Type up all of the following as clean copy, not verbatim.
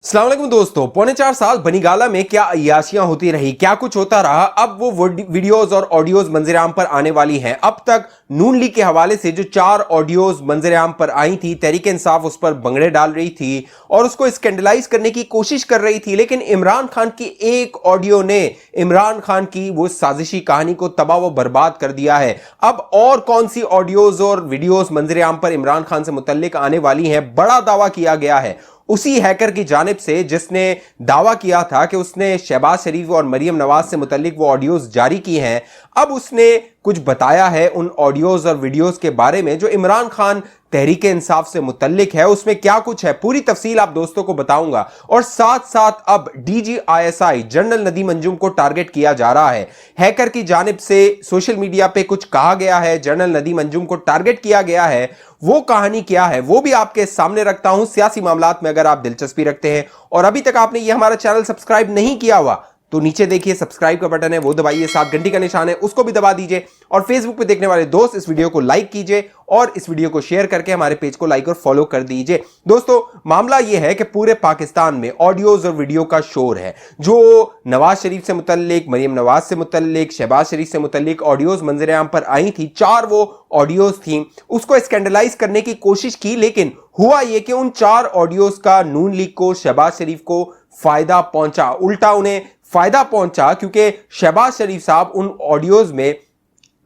अस्सलाम वालेकुम दोस्तों, पौने 4 साल बनीगाला में क्या अय्याशियां होती रही, क्या कुछ होता रहा। अब वो वीडियोस और ऑडियोज मंजरेआम पर आने वाली हैं। अब तक नून लीग के हवाले से जो 4 ऑडियोज मंजरेआम पर आई थी, तहरीक इंसाफ उस पर बंगड़े डाल रही थी और उसको स्कैंडलाइज करने की कोशिश कर रही थी, लेकिन इमरान खान की एक ऑडियो ने इमरान खान की वो साजिशी कहानी को तबाह व बर्बाद कर दिया है। अब और कौन सी ऑडियोज और वीडियोज मंजरेआम पर इमरान खान से मुतल्लिक आने वाली हैं, बड़ा दावा किया गया है उसी हैकर की जानिब से जिसने दावा किया था कि उसने शहबाज शरीफ और मरियम नवाज से मुतल्लिक वो ऑडियोज जारी की हैं। अब उसने कुछ बताया है उन ऑडियोज और वीडियोज के बारे में जो इमरान खान तहरीक इंसाफ से मुतल्लिक है। उसमें क्या कुछ है, पूरी तफसील आप दोस्तों को बताऊंगा। और साथ साथ अब DGISI जनरल नदीम अंजुम को टारगेट किया जा रहा है। हैकर की जानिब से सोशल मीडिया पे कुछ कहा गया है, जनरल नदीम अंजुम को टारगेट किया गया है। वो कहानी क्या है वो भी आपके सामने रखता हूं। सियासी मामलात में अगर आप दिलचस्पी रखते हैं और अभी तक आपने ये हमारा चैनल सब्सक्राइब नहीं किया हुआ तो नीचे देखिए सब्सक्राइब का बटन है, वो दबाइए, साथ घंटी का निशान है उसको भी दबा दीजिए। और फेसबुक पे देखने वाले दोस्त इस वीडियो को लाइक कीजिए और इस वीडियो को शेयर करके हमारे पेज को लाइक और फॉलो कर दीजिए। दोस्तों, मामला यह है कि पूरे पाकिस्तान में ऑडियोज और वीडियो का शोर है। जो नवाज शरीफ से मुतल्लिक, मरियम नवाज से मुतल्लिक, शहबाज शरीफ से मुतल्लिक ऑडियोज मंजरेआम पर आई थी, 4 वो ऑडियोज थी, उसको स्कैंडलाइज करने की कोशिश की। लेकिन हुआ यह कि उन 4 ऑडियोज का नून लीग को, शहबाज शरीफ को फायदा पहुंचा, उल्टा उन्हें फायदा पहुंचा, क्योंकि शहबाज शरीफ साहब उन ऑडियोज में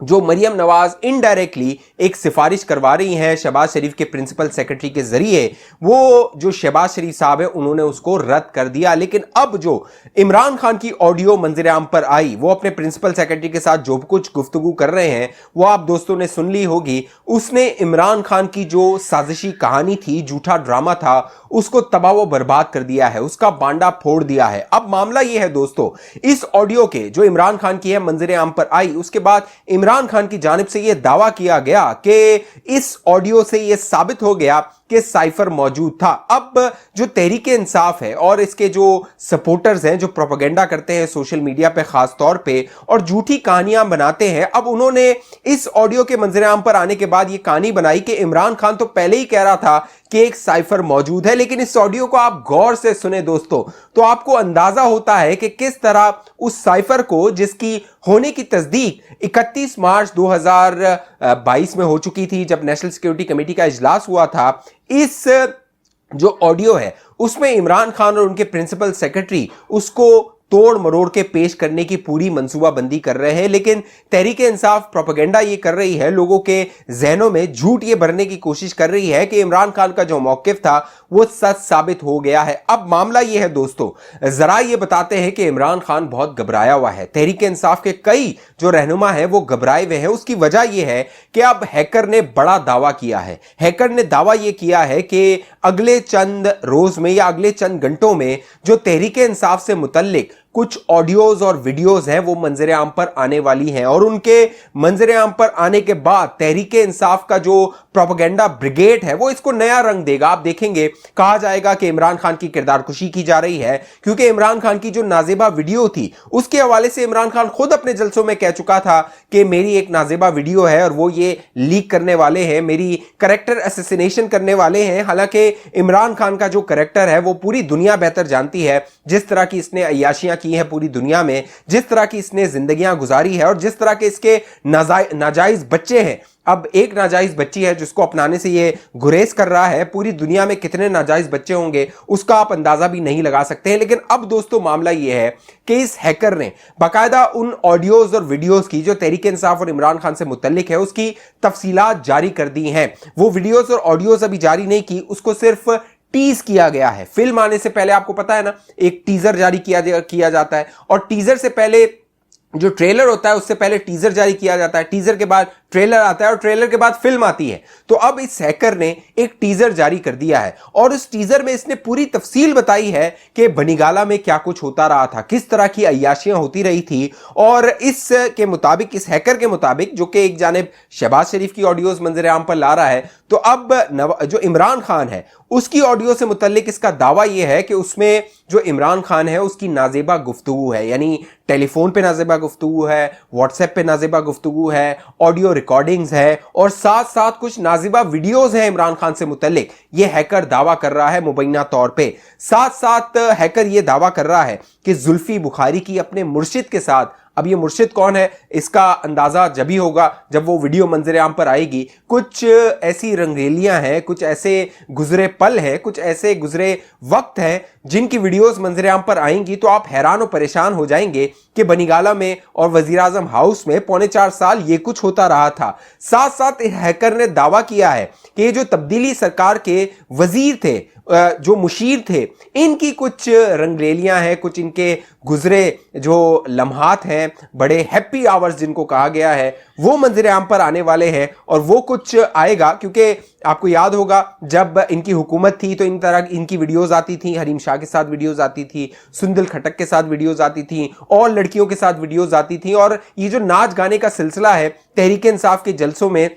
जो मरियम नवाज इनडायरेक्टली एक सिफारिश करवा रही हैं शहबाज शरीफ के प्रिंसिपल सेक्रेटरी के जरिए, वो जो शहबाज शरीफ साहब है उन्होंने उसको रद्द कर दिया। लेकिन अब जो इमरान खान की ऑडियो मंजरेआम पर आई, वो अपने प्रिंसिपल सेक्रेटरी के साथ जो कुछ गुफ्तगू कर रहे हैं वो आप दोस्तों ने सुन ली होगी। उसने इमरान खान की जो साजिशी कहानी थी, झूठा ड्रामा था, उसको तबाह व बर्बाद कर दिया है, उसका बांडा फोड़ दिया है। अब मामला यह है दोस्तों, इस ऑडियो के जो इमरान खान की है मंजरेआम पर आई, उसके बाद इमरान खान की जानिब से यह दावा किया गया कि इस ऑडियो से यह साबित हो गया कि साइफर मौजूद था। अब जो तहरीक इंसाफ है और इसके जो सपोर्टर्स हैं, जो प्रोपेगेंडा करते हैं सोशल मीडिया पे खास तौर पे और झूठी कहानियां बनाते हैं, अब उन्होंने इस ऑडियो के मंजरेआम पर आने के बाद यह कहानी बनाई कि इमरान खान तो पहले ही कह रहा था कि एक साइफर मौजूद है। लेकिन इस ऑडियो को आप गौर से सुने दोस्तों तो आपको अंदाजा होता है कि किस तरह उस साइफर को, जिसकी होने की तस्दीक 31 मार्च 2022 में हो चुकी थी जब नेशनल सिक्योरिटी कमेटी का इजलास हुआ था, इस जो ऑडियो है उसमें इमरान खान और उनके प्रिंसिपल सेक्रेटरी उसको तोड़ मरोड़ के पेश करने की पूरी मंसूबाबंदी कर रहे हैं। लेकिन तहरीक इंसाफ प्रोपेगेंडा ये कर रही है, लोगों के जहनों में झूठ ये भरने की कोशिश कर रही है कि इमरान खान का जो मौकिफ था वो सच साबित हो गया है। अब मामला ये है दोस्तों, जरा ये बताते हैं कि इमरान खान बहुत घबराया हुआ है। तहरीक इंसाफ के कई जो रहनुमा है वो घबराए हुए हैं। उसकी वजह यह है कि अब हैकर ने बड़ा दावा किया है। हैकर ने दावा यह किया है कि अगले चंद रोज में या अगले चंद घंटों में जो तहरीक इंसाफ से मुतल्लिक कुछ ऑडियोज और वीडियोज हैं वो मंजरेआम पर आने वाली हैं। और उनके मंजरेआम पर आने के बाद तहरीक इंसाफ का जो प्रोपेगेंडा ब्रिगेड है वो इसको नया रंग देगा। आप देखेंगे कहा जाएगा कि इमरान खान की किरदारकुशी की जा रही है, क्योंकि इमरान खान की जो नाजेबा वीडियो थी उसके हवाले से इमरान खान खुद अपने जलसों में कह चुका था कि मेरी एक नाजेबा वीडियो है और वो ये लीक करने वाले हैं, मेरी कैरेक्टर असैसिनेशन करने वाले हैं। हालांकि इमरान खान का जो कैरेक्टर है वो पूरी दुनिया बेहतर जानती है, जिस तरह की इसने अय्याशियां की है पूरी दुनिया में, जिस तरह की इसने जिंदगियां गुजारी है और जिस तरह के इसके नाजायज बच्चे हैं। अब एक नाजायज बच्ची है जिसको अपनाने से ये गुरेज कर रहा है, पूरी दुनिया में कितने नाजायज बच्चे होंगे उसका आप अंदाजा भी नहीं लगा सकते हैं। लेकिन अब दोस्तों मामला ये है कि इस हैकर ने बाकायदा उन ऑडियोज और वीडियोज की जो तहरीक इंसाफ और इमरान खान से मुतल्लिक है उसकी तफसीलात जारी कर दी हैं। वो वीडियोज और ऑडियोज अभी जारी नहीं की, उसको सिर्फ टीज किया गया है। फिल्म आने से पहले आपको पता है ना, एक टीजर जारी किया जाता है और टीजर से पहले जो ट्रेलर होता है उससे पहले टीजर जारी किया जाता है, टीजर के बाद ट्रेलर आता है और ट्रेलर के बाद फिल्म आती है। तो अब इस हैकर ने एक टीजर जारी कर दिया है और उस टीजर में इसने पूरी तफसील बताई है कि बनीगाला में क्या कुछ होता रहा था, किस तरह की अय्याशियां होती रही थी। और इस के मुताबिक, इस हैकर के मुताबिक, जो कि एक जानिब शहबाज शरीफ की ऑडियोज मंजरेआम पर ला रहा है, तो अब जो इमरान खान है उसकी ऑडियो से मुतल्लिक इसका दावा यह है कि उसमें जो इमरान खान है उसकी नाजेबा गुफ्तगू है, यानी टेलीफोन पे नाजेबा गुफ्तगू है, व्हाट्सएप पे नाजेबा गुफ्तगू है, ऑडियो रिकॉर्डिंग्स है और साथ साथ कुछ नाजेबा वीडियोस हैं इमरान खान से मुतल्लिक। ये हैकर दावा कर रहा है मुबैना तौर पे। साथ साथ हैकर ये दावा कर रहा है कि जुल्फी बुखारी की अपने मुर्शिद के साथ, अब ये मुर्शिद कौन है इसका अंदाजा जब ही होगा जब वो वीडियो मंजर आम पर आएगी। कुछ ऐसी रंगरेलियां हैं, कुछ ऐसे गुजरे पल हैं, कुछ ऐसे गुजरे वक्त हैं जिनकी वीडियोस मंजर आम पर आएंगी तो आप हैरान और परेशान हो जाएंगे कि बनीगाला में और वजीर आजम हाउस में 4.25 साल ये कुछ होता रहा था। साथ साथ हैकर ने दावा किया है कि ये जो तब्दीली सरकार के वजीर थे, जो मुशीर थे, इनकी कुछ रंगरेलियां हैं, कुछ इनके गुजरे जो लम्हात हैं, बड़े हैप्पी आवर्स जिनको कहा गया है, वो मंजर आम पर आने वाले हैं। और वो कुछ आएगा क्योंकि आपको याद होगा जब इनकी हुकूमत थी तो इन तरह इनकी वीडियोस आती थी, हरीम शाह के साथ वीडियोस आती थी, सुंदल खटक के साथ वीडियोस आती थी और लड़कियों के साथ वीडियोस आती थी। और ये जो नाच गाने का सिलसिला है, तहरीक इंसाफ के जलसों में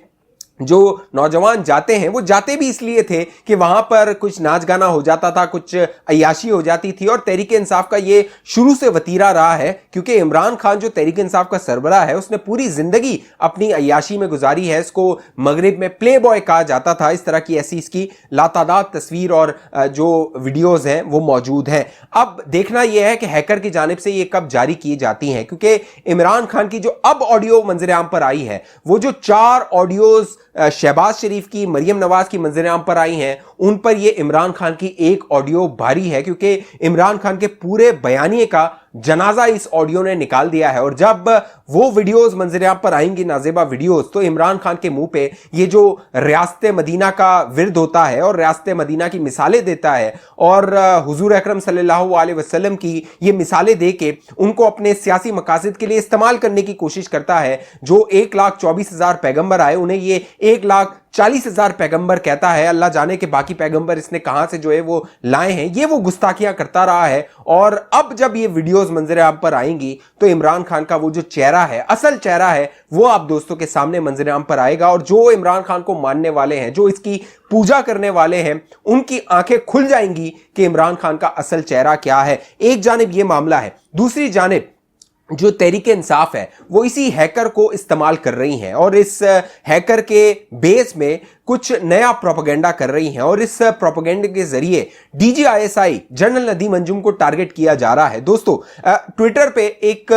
जो नौजवान जाते हैं वो जाते भी इसलिए थे कि वहां पर कुछ नाच गाना हो जाता था, कुछ अय्याशी हो जाती थी। और तहरीक इंसाफ का ये शुरू से वतीरा रहा है क्योंकि इमरान खान जो तहरीक इंसाफ का सरबराह है उसने पूरी जिंदगी अपनी अय्याशी में गुजारी है। इसको मगरिब में प्ले बॉय कहा जाता था। इस तरह की ऐसी इसकी लातादाद तस्वीर और जो वीडियोज हैं वो मौजूद हैं। अब देखना यह है कि हैकर की जानिब से ये कब जारी की जाती हैं, क्योंकि इमरान खान की जो अब ऑडियो मंजर आम पर आई है, वो जो 4 ऑडियोज शहबाज शरीफ की, मरियम नवाज की मंजर आम पर आई हैं, उन पर यह इमरान खान की एक ऑडियो भारी है क्योंकि इमरान खान के पूरे बयानिए का जनाजा इस ऑडियो ने निकाल दिया है। और जब वो वीडियोस मंजर आम पर आएंगी, नाजेबा वीडियोस, तो इमरान खान के मुंह पे ये जो रियासत मदीना का विरद होता है और रियासत मदीना की मिसालें देता है और हुजूर अकरम सल्लल्लाहु अलैहि वसल्लम की ये मिसालें दे के उनको अपने सियासी मकासद के लिए इस्तेमाल करने की कोशिश करता है। जो 1,24,000 पैगंबर आए उन्हें ये 1,40,000 पैगंबर कहता है। अल्लाह जाने के बाकी पैगंबर इसने कहां से जो है वो लाए हैं। ये वो गुस्ताखियां करता रहा है। और अब जब ये वीडियोस मंजर आम पर आएंगी तो इमरान खान का वो जो चेहरा है, असल चेहरा है, वो आप दोस्तों के सामने मंजर आम पर आएगा। और जो इमरान खान को मानने वाले हैं, जो इसकी पूजा करने वाले हैं, उनकी आंखें खुल जाएंगी कि इमरान खान का असल चेहरा क्या है। एक जानिब ये मामला है, दूसरी जानिब जो तहरीक इंसाफ है वो इसी हैकर को इस्तेमाल कर रही हैं और इस हैकर के बेस में कुछ नया प्रोपेगेंडा कर रही हैं। और इस प्रोपेगेंडा के जरिए DGISI जनरल नदीम अंजुम को टारगेट किया जा रहा है। दोस्तों, ट्विटर पे एक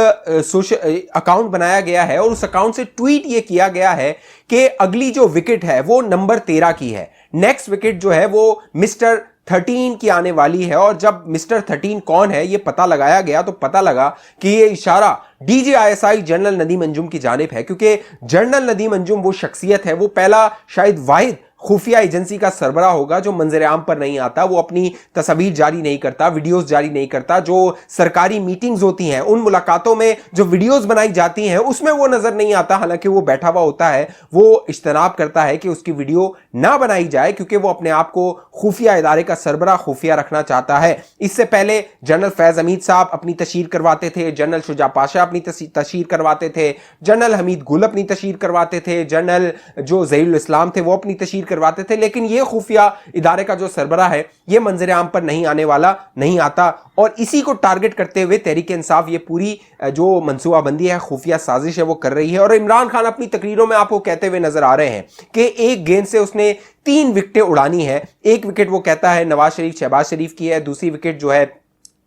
सोशल अकाउंट बनाया गया है और उस अकाउंट से ट्वीट ये किया गया है कि अगली जो विकेट है वो नंबर 13 की है। नेक्स्ट विकेट जो है वो मिस्टर 13 की आने वाली है। और जब मिस्टर 13 कौन है ये पता लगाया गया तो पता लगा कि ये इशारा DGISI जनरल नदीम अंजुम की जानिब है, क्योंकि जनरल नदीम अंजुम वो शख्सियत है, वो पहला शायद वाहिद खुफिया एजेंसी का सरबराह होगा जो मंजर आम पर नहीं आता। वो अपनी तस्वीर जारी नहीं करता, वीडियोस जारी नहीं करता। जो सरकारी मीटिंग्स होती हैं, उन मुलाकातों में जो वीडियोस बनाई जाती हैं उसमें वो नजर नहीं आता। हालांकि वो बैठा हुआ होता है, वो इज्तनाब करता है कि उसकी वीडियो ना बनाई जाए क्योंकि वो अपने आप को खुफिया इदारे का सरबराह खुफिया रखना चाहता है। इससे पहले जनरल फैज हमीद साहब अपनी तशहीर करवाते थे, जनरल शुजा पाशा अपनी तशहीर करवाते थे, जनरल हमीद गुल अपनी तशहीर करवाते थे, जनरल जो ज़हीरुल इस्लाम थे वो अपनी तशहीर करवाते थे। लेकिन ये खुफिया इदारे का जो सरबराह है ये मंजर आम पर नहीं आने वाला, नहीं आता। और इसी को टारगेट करते हुए तहरीक इंसाफ ये पूरी जो मनसूबाबंदी है, खुफिया साजिश है, वो कर रही है। और इमरान खान अपनी तकरीरों में आपको कहते हुए नजर आ रहे हैं कि एक गेंद से उसने 3 विकेटें उड़ानी है। एक विकेट वो कहता है नवाज शरीफ, शहबाज शरीफ की है, दूसरी विकेट जो है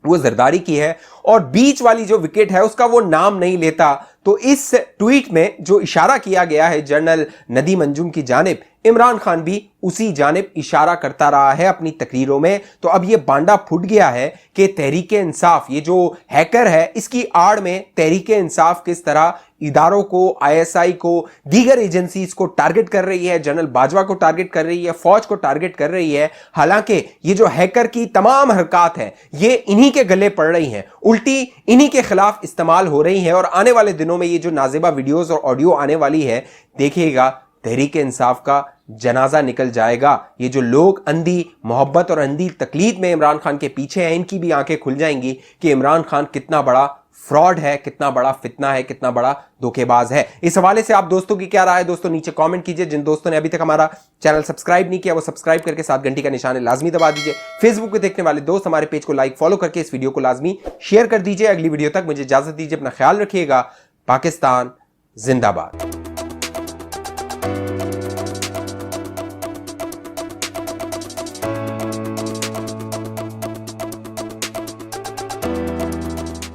वो जरदारी की है और बीच वाली जो विकेट है उसका वो नाम नहीं लेता। तो इस ट्वीट में जो इशारा किया गया है जनरल नदीम अंजुम की जानिब, इमरान खान भी उसी जानिब इशारा करता रहा है अपनी तकरीरों में। तो अब ये बांडा फूट गया है कि तहरीक इंसाफ, ये जो हैकर है, इसकी आड़ में तहरीक इंसाफ किस तरह इदारों को, ISI को, दीगर एजेंसीज को टारगेट कर रही है, जनरल बाजवा को टारगेट कर रही है, फौज को टारगेट कर रही है। हालांकि ये जो हैकर की तमाम हरकत है ये इन्हीं के गले पड़ रही हैं, उल्टी इन्हीं के खिलाफ इस्तेमाल हो रही हैं। और आने वाले दिनों में ये जो नाजिबा वीडियोस और ऑडियो आने वाली है, देखिएगा तहरीक इंसाफ का जनाजा निकल जाएगा। ये जो लोग अंधी मोहब्बत और अंधी तकलीद में इमरान खान के पीछे हैं, इनकी भी आंखें खुल जाएंगी कि इमरान खान कितना बड़ा फ्रॉड है, कितना बड़ा फितना है, कितना बड़ा धोखेबाज है। इस हवाले से आप दोस्तों की क्या राय है दोस्तों, नीचे कमेंट कीजिए। जिन दोस्तों ने अभी तक हमारा चैनल सब्सक्राइब नहीं किया वो सब्सक्राइब करके साथ घंटी का निशान है लाजमी दबा दीजिए। फेसबुक पे देखने वाले दोस्त हमारे पेज को लाइक फॉलो करके इस वीडियो को लाजमी शेयर कर दीजिए। अगली वीडियो तक मुझे इजाजत दीजिए, अपना ख्याल रखिएगा। पाकिस्तान जिंदाबाद।